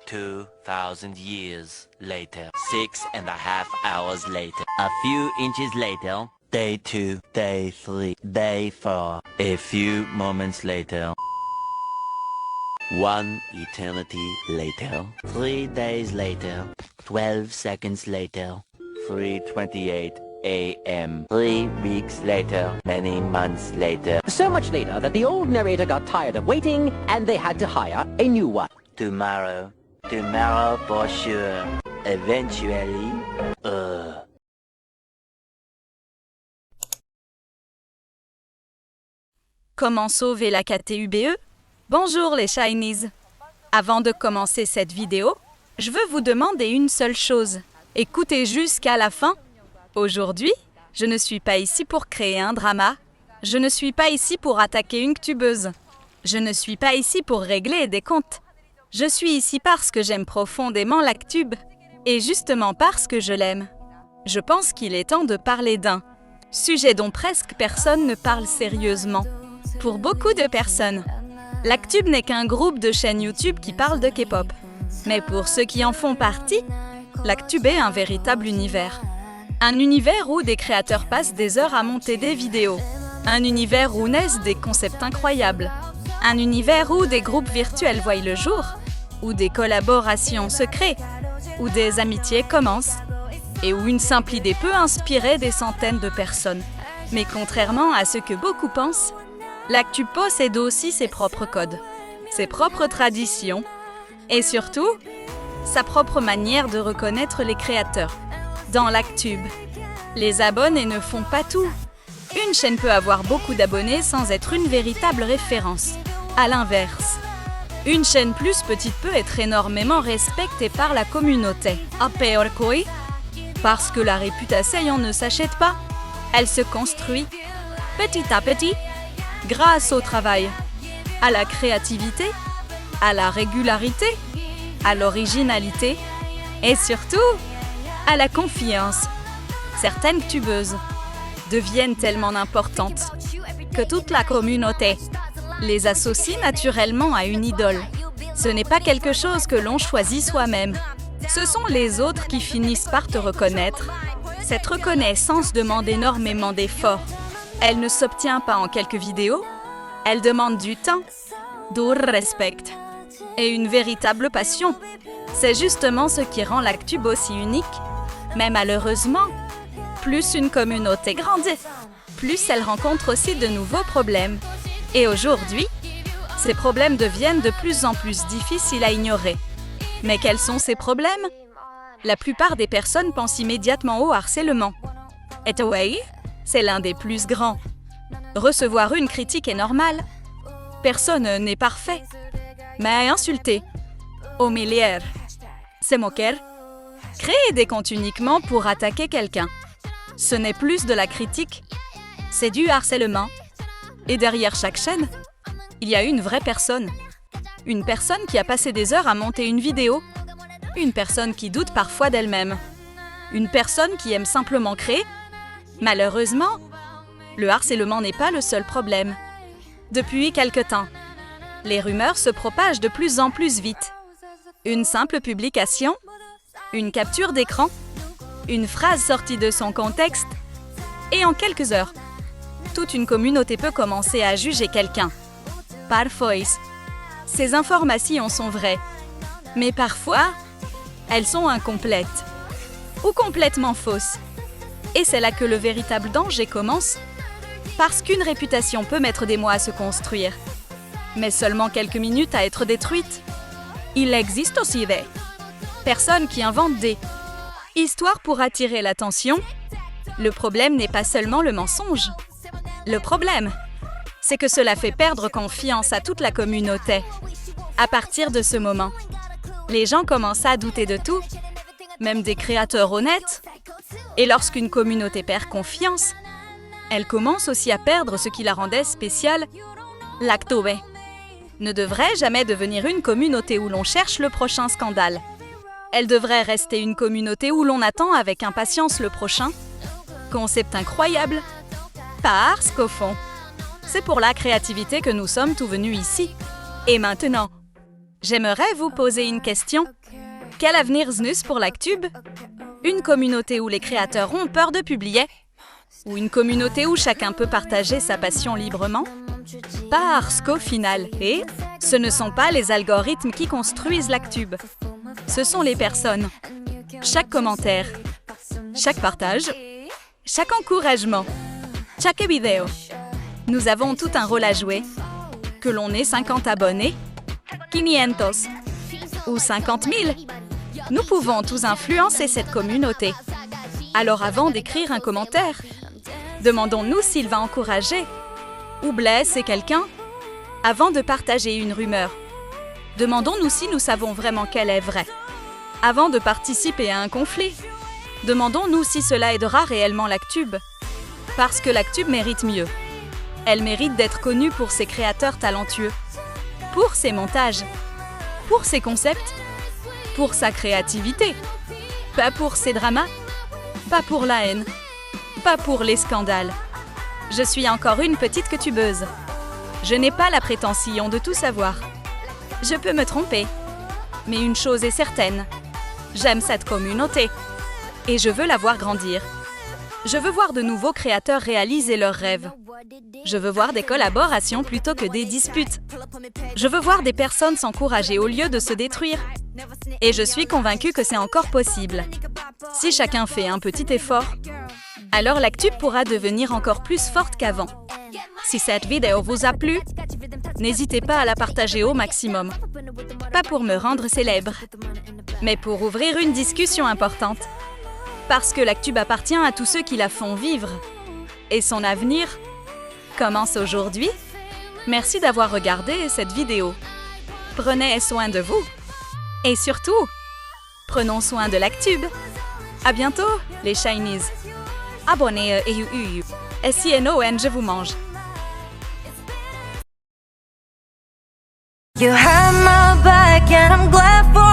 2,000 years later, 6.5 hours later, a few inches later, day 2, day 3, day 4, a few moments later, 1 eternity later, 3 days later, 12 seconds later, 3:28 a.m. 3 weeks later, many months later. So much later that the old narrator got tired of waiting and they had to hire a new one. Tomorrow for sure, eventually, Comment sauver la KTUBE? Bonjour les Shinies! Avant de commencer cette vidéo, je veux vous demander une seule chose. Écoutez jusqu'à la fin. Aujourd'hui, je ne suis pas ici pour créer un drama. Je ne suis pas ici pour attaquer une tubeuse. Je ne suis pas ici pour régler des comptes. Je suis ici parce que j'aime profondément l'Actube. Et justement parce que je l'aime. Je pense qu'il est temps de parler d'un sujet dont presque personne ne parle sérieusement. Pour beaucoup de personnes, l'Actube n'est qu'un groupe de chaînes YouTube qui parlent de K-pop. Mais pour ceux qui en font partie, l'Actube est un véritable univers. Un univers où des créateurs passent des heures à monter des vidéos. Un univers où naissent des concepts incroyables. Un univers où des groupes virtuels voient le jour, où des collaborations se créent, où des amitiés commencent, et où une simple idée peut inspirer des centaines de personnes. Mais contrairement à ce que beaucoup pensent, l'Actube possède aussi ses propres codes, ses propres traditions, et surtout, sa propre manière de reconnaître les créateurs. Dans l'Actube, les abonnés ne font pas tout. Une chaîne peut avoir beaucoup d'abonnés sans être une véritable référence. À l'inverse, une chaîne plus petite peut être énormément respectée par la communauté. Parce que la réputation ne s'achète pas, elle se construit petit à petit grâce au travail, à la créativité, à la régularité, à l'originalité et surtout à la confiance. Certaines tubeuses deviennent tellement importantes que toute la communauté les associe naturellement à une idole. Ce n'est pas quelque chose que l'on choisit soi-même. Ce sont les autres qui finissent par te reconnaître. Cette reconnaissance demande énormément d'efforts. Elle ne s'obtient pas en quelques vidéos. Elle demande du temps, du respect et une véritable passion. C'est justement ce qui rend l'Actube aussi unique. Mais malheureusement, plus une communauté grandit, plus elle rencontre aussi de nouveaux problèmes. Et aujourd'hui, ces problèmes deviennent de plus en plus difficiles à ignorer. Mais quels sont ces problèmes? La plupart des personnes pensent immédiatement au harcèlement. Et oui, c'est l'un des plus grands. Recevoir une critique est normal. Personne n'est parfait. Mais insulter, humilier, se moquer, créer des comptes uniquement pour attaquer quelqu'un, ce n'est plus de la critique, c'est du harcèlement. Et derrière chaque chaîne, il y a une vraie personne. Une personne qui a passé des heures à monter une vidéo. Une personne qui doute parfois d'elle-même. Une personne qui aime simplement créer. Malheureusement, le harcèlement n'est pas le seul problème. Depuis quelque temps, les rumeurs se propagent de plus en plus vite. Une simple publication, une capture d'écran, une phrase sortie de son contexte, et en quelques heures, toute une communauté peut commencer à juger quelqu'un. Parfois, ces informations sont vraies, mais parfois, elles sont incomplètes ou complètement fausses. Et c'est là que le véritable danger commence, parce qu'une réputation peut mettre des mois à se construire, mais seulement quelques minutes à être détruite. Il existe aussi des personnes qui inventent des histoires pour attirer l'attention. Le problème n'est pas seulement le mensonge. Le problème, c'est que cela fait perdre confiance à toute la communauté. À partir de ce moment, les gens commencent à douter de tout, même des créateurs honnêtes. Et lorsqu'une communauté perd confiance, elle commence aussi à perdre ce qui la rendait spéciale. L'Actube ne devrait jamais devenir une communauté où l'on cherche le prochain scandale. Elle devrait rester une communauté où l'on attend avec impatience le prochain. Concept incroyable. Parce qu'au fond, c'est pour la créativité que nous sommes tous venus ici. Et maintenant, j'aimerais vous poser une question. Quel avenir znus pour l'Actube? Une communauté où les créateurs ont peur de publier? Ou une communauté où chacun peut partager sa passion librement? Parce qu'au final, ce ne sont pas les algorithmes qui construisent l'Actube. Ce sont les personnes. Chaque commentaire, chaque partage, chaque encouragement, chaque vidéo. Nous avons tout un rôle à jouer. Que l'on ait 50 abonnés, 500 ou 50 000, nous pouvons tous influencer cette communauté. Alors avant d'écrire un commentaire, demandons-nous s'il va encourager ou blesser quelqu'un. Avant de partager une rumeur, demandons-nous si nous savons vraiment qu'elle est vraie. Avant de participer à un conflit, demandons-nous si cela aidera réellement l'Actube. Parce que l'Actube mérite mieux. Elle mérite d'être connue pour ses créateurs talentueux, pour ses montages, pour ses concepts, pour sa créativité. Pas pour ses dramas, pas pour la haine, pas pour les scandales. Je suis encore une petite youtubeuse. Je n'ai pas la prétention de tout savoir. Je peux me tromper. Mais une chose est certaine. J'aime cette communauté. Et je veux la voir grandir. Je veux voir de nouveaux créateurs réaliser leurs rêves. Je veux voir des collaborations plutôt que des disputes. Je veux voir des personnes s'encourager au lieu de se détruire. Et je suis convaincue que c'est encore possible. Si chacun fait un petit effort, alors l'Actube pourra devenir encore plus forte qu'avant. Si cette vidéo vous a plu, n'hésitez pas à la partager au maximum. Pas pour me rendre célèbre, mais pour ouvrir une discussion importante. Parce que l'Actube appartient à tous ceux qui la font vivre. Et son avenir commence aujourd'hui. Merci d'avoir regardé cette vidéo. Prenez soin de vous. Et surtout, prenons soin de l'Actube. À bientôt, les Shinies. Abonnez et SINON, je vous mange. You had my back and I'm glad for